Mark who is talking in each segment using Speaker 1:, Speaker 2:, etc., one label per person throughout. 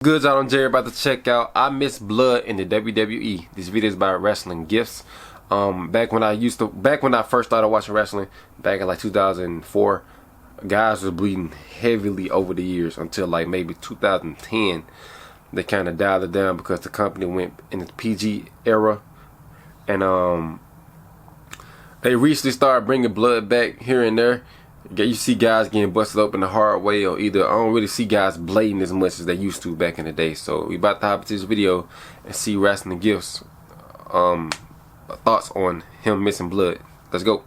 Speaker 1: Good, y'all. I'm Jerry, about to check out I Miss Blood in the WWE. This video is about wrestling gifts. Back when I first started watching wrestling, back in like 2004, guys was bleeding heavily over the years until like maybe 2010. They kind of dialed it down because the company went in the PG era, and they recently started bringing blood back here and there. You see guys getting busted open the hard way, or either I don't really see guys blading as much as they used to back in the day. So we about to hop into this video and see wrestling gifts, thoughts on him missing blood. Let's go.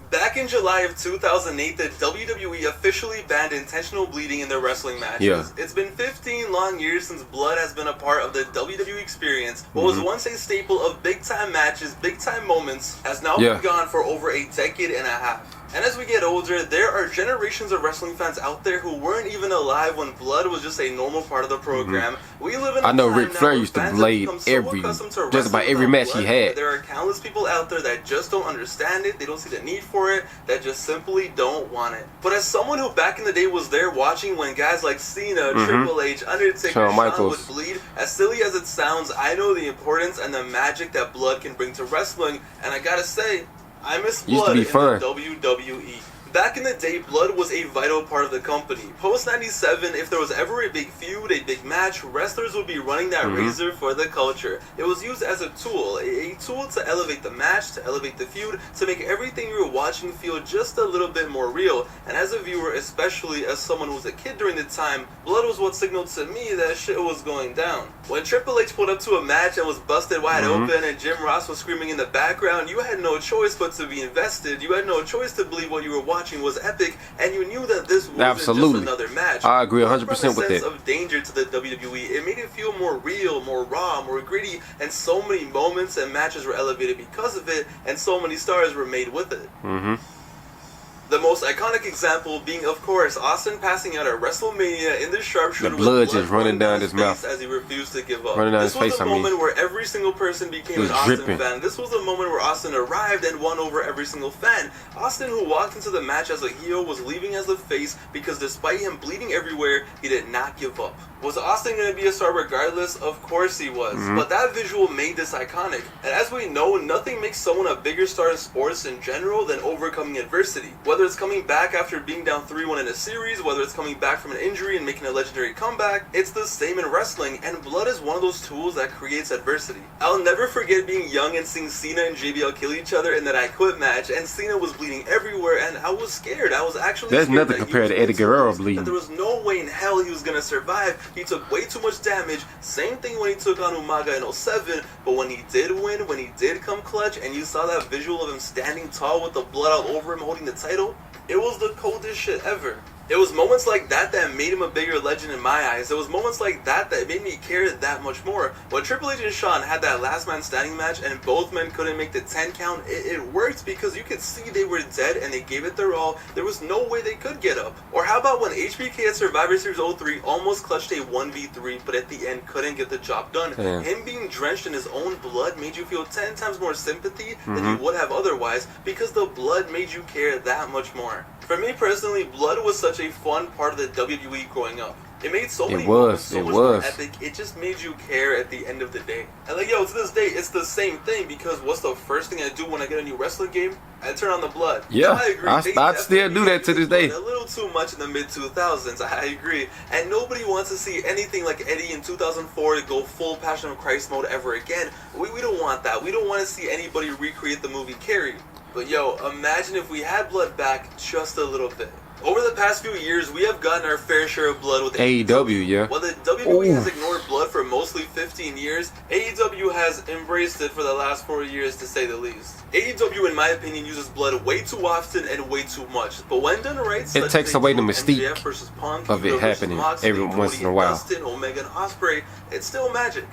Speaker 2: Back in July of 2008, the WWE officially banned intentional bleeding in their wrestling matches.
Speaker 1: Yeah.
Speaker 2: It's been 15 long years since blood has been a part of the WWE experience. What was once a staple of big-time matches, big-time moments, has now been gone for over a decade and a half. And as we get older, there are generations of wrestling fans out there who weren't even alive when blood was just a normal part of the program. We live in a
Speaker 1: I know
Speaker 2: time
Speaker 1: Ric
Speaker 2: now
Speaker 1: Flair
Speaker 2: where
Speaker 1: used to
Speaker 2: fans
Speaker 1: blade
Speaker 2: have become so accustomed to
Speaker 1: just about
Speaker 2: wrestling
Speaker 1: every
Speaker 2: without
Speaker 1: match he
Speaker 2: blood.
Speaker 1: had.
Speaker 2: There are countless people out there that just don't understand it, they don't see the need for it, that just simply don't want it. But as someone who back in the day was there watching when guys like Cena, Triple H, Undertaker, Shawn would bleed, as silly as it sounds, I know the importance and the magic that blood can bring to wrestling, and I gotta say, I miss blood in the WWE. Back in the day, blood was a vital part of the company. Post-97, if there was ever a big feud, a big match, wrestlers would be running that razor for the culture. It was used as a tool to elevate the match, to elevate the feud, to make everything you were watching feel just a little bit more real. And as a viewer, especially as someone who was a kid during the time, blood was what signaled to me that shit was going down. When Triple H pulled up to a match and was busted wide open and Jim Ross was screaming in the background, you had no choice but to be invested. You had no choice to believe what you were watching was epic, and you knew that this wasn't just another match.
Speaker 1: I agree 100% with that.
Speaker 2: From a sense of danger to the WWE, it made it feel more real, more raw, more gritty, and so many moments and matches were elevated because of it, and so many stars were made with it. The most iconic example being, of course, Austin passing out at WrestleMania in the sharpshooter.
Speaker 1: The blood just running down his mouth
Speaker 2: as he refused to give up.
Speaker 1: Running down
Speaker 2: this
Speaker 1: his
Speaker 2: was
Speaker 1: face,
Speaker 2: the moment where every single person became an Austin fan. This was the moment where Austin arrived and won over every single fan. Austin, who walked into the match as a heel, was leaving as a face because despite him bleeding everywhere, he did not give up. Was Austin going to be a star regardless? Of course he was. But that visual made this iconic. And as we know, nothing makes someone a bigger star in sports in general than overcoming adversity. Whether it's coming back after being down 3-1 in a series, whether it's coming back from an injury and making a legendary comeback, it's the same in wrestling, and blood is one of those tools that creates adversity. I'll never forget being young and seeing Cena and JBL kill each other in that I Quit match, and Cena was bleeding everywhere, and I was scared. I was actually
Speaker 1: There's
Speaker 2: scared
Speaker 1: nothing compared to Eddie Guerrero bleeding.
Speaker 2: There was no way in hell he was going to survive. He took way too much damage. Same thing when he took on Umaga in 07, but when he did win, when he did come clutch, and you saw that visual of him standing tall with the blood all over him holding the title, it was the coldest shit ever. It was moments like that that made him a bigger legend in my eyes. It was moments like that that made me care that much more. When Triple H and Shawn had that last man standing match and both men couldn't make the 10 count, it worked because you could see they were dead and they gave it their all. There was no way they could get up. Or how about when HBK at Survivor Series 03 almost clutched a 1v3 but at the end couldn't get the job done. Him being drenched in his own blood made you feel 10 times more sympathy than you would have otherwise because the blood made you care that much more. For me personally, blood was such a fun part of the WWE growing up. It made so many moments so much more epic. It just made you care at the end of the day. And like, yo, to this day, it's the same thing because what's the first thing I do when I get a new wrestling game? I turn on the blood.
Speaker 1: Yeah,
Speaker 2: I agree.
Speaker 1: I still do that to this day.
Speaker 2: A little too much in the mid-2000s, I agree. And nobody wants to see anything like Eddie in 2004 to go full Passion of Christ mode ever again. We don't want that. We don't want to see anybody recreate the movie Carrie. But yo, imagine if we had blood back just a little bit. Over the past few years, we have gotten our fair share of blood with
Speaker 1: AEW,
Speaker 2: While the WWE has ignored blood for mostly 15 years, AEW has embraced it for the last 4 years, to say the least. AEW, in my opinion, uses blood way too often and way too much. But when done right,
Speaker 1: it takes away the mystique
Speaker 2: Punk,
Speaker 1: of it happening every once in a while.
Speaker 2: Dustin, Omega, and Ospreay, it's still magic.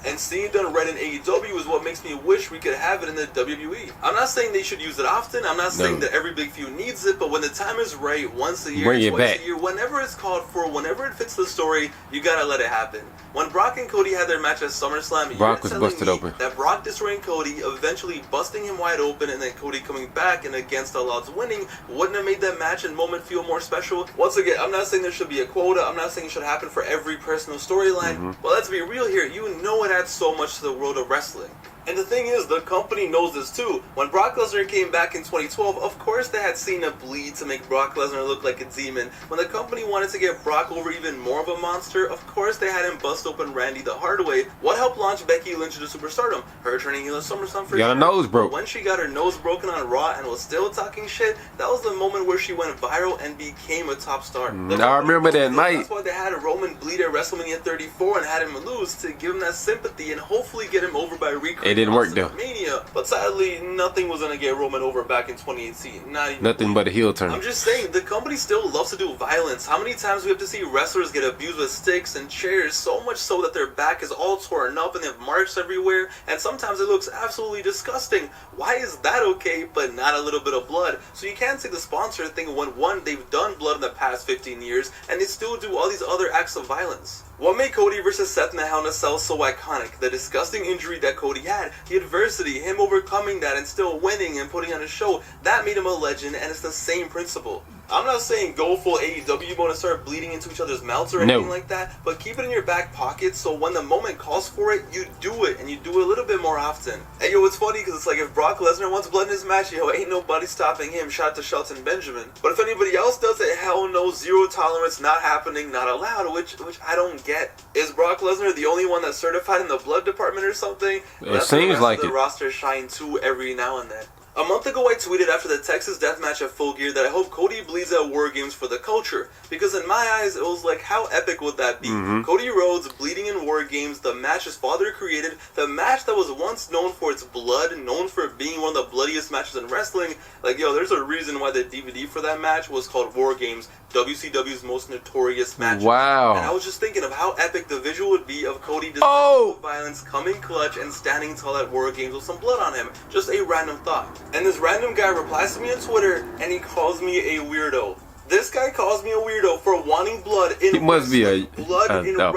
Speaker 2: And seeing it done right in AEW is what makes me wish we could have it in the WWE. I'm not saying they should use it often. I'm not saying that every big feud needs it, but when the time is right, once a year, twice a year, whenever it's called for, whenever it fits the story, you gotta let it happen. When Brock and Cody had their match at SummerSlam,
Speaker 1: Brock was busted open.
Speaker 2: That Brock destroying Cody, eventually busting him wide open, and then Cody coming back and against all odds winning, wouldn't have made that match and moment feel more special. Once again, I'm not saying there should be a quota. I'm not saying it should happen for every personal storyline. But let's be real here. You know it adds so much to the world of wrestling. And the thing is, the company knows this too. When Brock Lesnar came back in 2012, of course they had Cena bleed to make Brock Lesnar look like a demon. When the company wanted to get Brock over even more of a monster, of course they had him bust open Randy the hard way. What helped launch Becky Lynch into superstardom? Her turning heel at SummerSlam for
Speaker 1: got her nose broke.
Speaker 2: When she got her nose broken on Raw and was still talking shit, that was the moment where she went viral and became a top star.
Speaker 1: I remember that night.
Speaker 2: That's why they had Roman bleed at WrestleMania 34 and had him lose to give him that sympathy and hopefully get him over by recreating.
Speaker 1: It didn't work though.
Speaker 2: Mania, but sadly, nothing was gonna get Roman over back in 2018. Not even
Speaker 1: nothing but a heel turn.
Speaker 2: I'm just saying, the company still loves to do violence. How many times we have to see wrestlers get abused with sticks and chairs, so much so that their back is all torn up and they have marks everywhere, and sometimes it looks absolutely disgusting. Why is that okay, but not a little bit of blood? So you can't say the sponsor thing when, one, they've done blood in the past 15 years, and they still do all these other acts of violence. What made Cody versus Seth in the Hell in a Cell so iconic? The disgusting injury that Cody had, the adversity, him overcoming that and still winning and putting on a show, that made him a legend, and it's the same principle. I'm not saying go full AEW mode and start bleeding into each other's mouths or anything like that, but keep it in your back pocket so when the moment calls for it, you do it, and you do it a little bit more often. And yo, it's funny because it's like if Brock Lesnar wants blood in his match, yo, ain't nobody stopping him. Shout out to Shelton Benjamin. But if anybody else does it, hell no, zero tolerance, not happening, not allowed, which I don't get. Is Brock Lesnar the only one that's certified in the blood department or something?
Speaker 1: It seems like it.
Speaker 2: The roster shine too every now and then. A month ago, I tweeted after the Texas Deathmatch at Full Gear that I hope Cody bleeds at War Games for the culture. Because in my eyes, it was like, how epic would that be? Cody Rhodes bleeding in War Games, the match his father created, the match that was once known for its blood, known for being one of the bloodiest matches in wrestling. Like, yo, there's a reason why the DVD for that match was called War Games, WCW's most notorious matches.
Speaker 1: Wow.
Speaker 2: And I was just thinking of how epic the visual would be of Cody displaying violence, coming clutch, and standing tall at War Games with some blood on him. Just a random thought. And this random guy replies to me on Twitter, and he calls me a weirdo. This guy calls me a weirdo for wanting blood in
Speaker 1: He must be a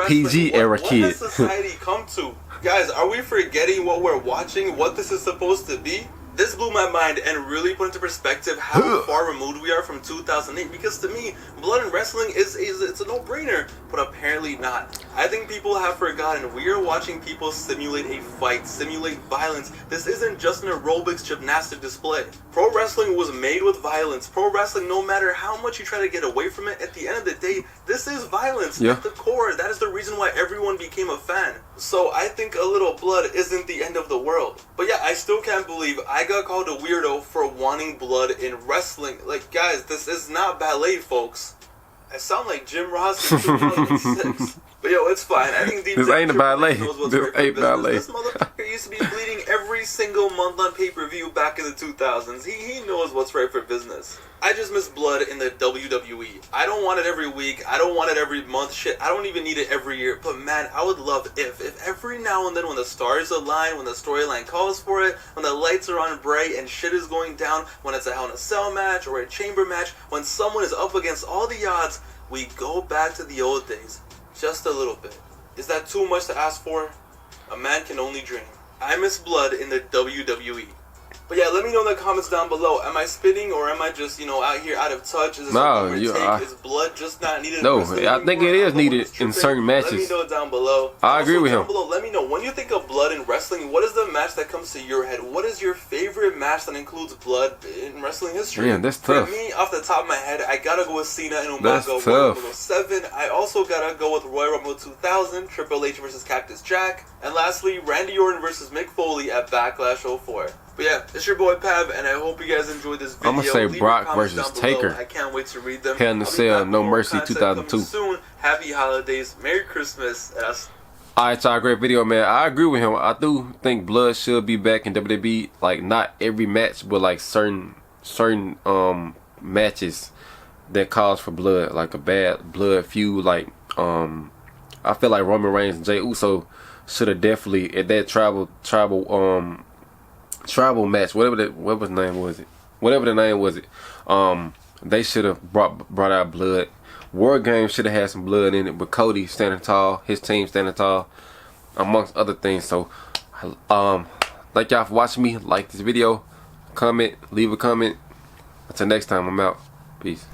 Speaker 1: PG era kid.
Speaker 2: What has society come to? Guys, are we forgetting what we're watching, what this is supposed to be? This blew my mind and really put into perspective how far removed we are from 2008, because to me, blood in wrestling it's a no-brainer, but apparently not. I think people have forgotten we are watching people simulate a fight, simulate violence. This isn't just an aerobics gymnastic display. Pro wrestling was made with violence. Pro wrestling, no matter how much you try to get away from it, at the end of the day, this is violence at the core. That is the reason why everyone became a fan. So I think a little blood isn't the end of the world. But yeah, I still can't believe I got called a weirdo for wanting blood in wrestling. Like, guys, this is not ballet, folks. I sound like Jim Ross in 2006. But yo, it's fine. I think deep
Speaker 1: this ain't a ballet. This ain't ballet.
Speaker 2: This motherfucker used to be bleeding every single month on pay-per-view back in the 2000s. He knows what's right for business. I just miss blood in the WWE. I don't want it every week. I don't want it every month. Shit, I don't even need it every year. But man, I would love if every now and then when the stars align, when the storyline calls for it, when the lights are on bright and shit is going down, when it's a Hell in a Cell match or a chamber match, when someone is up against all the odds, we go back to the old days. Just a little bit. Is that too much to ask for? A man can only dream. I miss blood in the WWE. But yeah, let me know in the comments down below. Am I spitting or am I just, out here out of touch? Is this is blood just not needed?
Speaker 1: No, I think it is needed in certain matches.
Speaker 2: Let me know down below.
Speaker 1: I agree with him.
Speaker 2: Down below, let me know, when you think of blood in wrestling, what is the match that comes to your head? What is your favorite match that includes blood in wrestling history?
Speaker 1: Man, that's tough.
Speaker 2: For me, off the top of my head, I gotta go with Cena and Umaga.
Speaker 1: That's
Speaker 2: Royal
Speaker 1: tough.
Speaker 2: Rumble 7. I also gotta go with Royal Rumble 2000, Triple H versus Cactus Jack. And lastly, Randy Orton versus Mick Foley at Backlash 04. But yeah, it's your boy Pav, and I hope you guys enjoyed this video.
Speaker 1: I'm gonna say
Speaker 2: Leave
Speaker 1: Brock versus Taker.
Speaker 2: I can't wait to read them.
Speaker 1: Hell in a Cell, No Mercy 2002.
Speaker 2: Soon. Happy holidays, Merry Christmas.
Speaker 1: Alright, y'all, great video, man. I agree with him. I do think blood should be back in WWE. Like, not every match, but like certain matches that calls for blood, like a bad blood feud, like I feel like Roman Reigns and Jey Uso should have definitely at that tribal match, whatever the name was it. They should have brought out blood. War Games should have had some blood in it, but Cody standing tall, his team standing tall, amongst other things. So, thank y'all for watching me. Like this video, comment, leave a comment. Until next time, I'm out. Peace.